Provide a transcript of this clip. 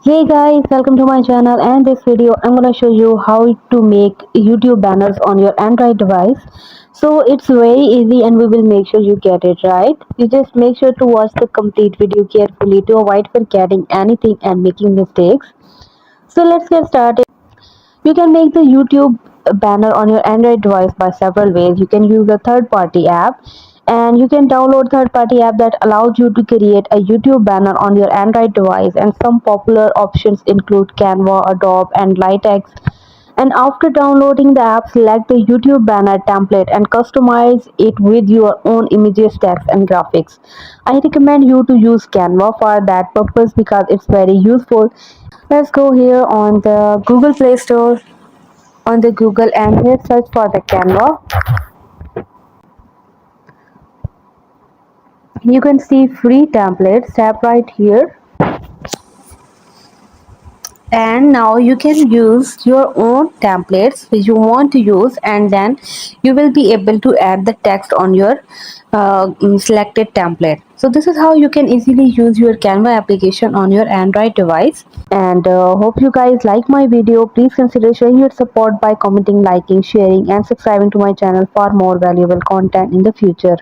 Hey guys, welcome to my channel, and this video I'm gonna show you how to make YouTube banners on your Android device. So it's very easy and we will make sure you get it right. You just make sure to watch the complete video carefully to avoid forgetting anything and making mistakes. So let's get started. You can make the YouTube banner on your Android device by several ways. You can use a third party app, and you can download third party app that allows you to create a YouTube banner on your Android device. And some popular options include Canva, Adobe, and Lightex. And after downloading the app, select the YouTube banner template and customize it with your own images, text, and graphics. I recommend you to use Canva for that purpose because it's very useful. Let's go here on the Google Play Store, on the Google, and here search for the Canva. You can see free templates. Tap right here, and now you can use your own templates which you want to use, and then you will be able to add the text on your selected template. So this is how you can easily use your Canva application on your Android device. And hope you guys like my video. Please consider showing your support by commenting, liking, sharing, and subscribing to my channel for more valuable content in the future.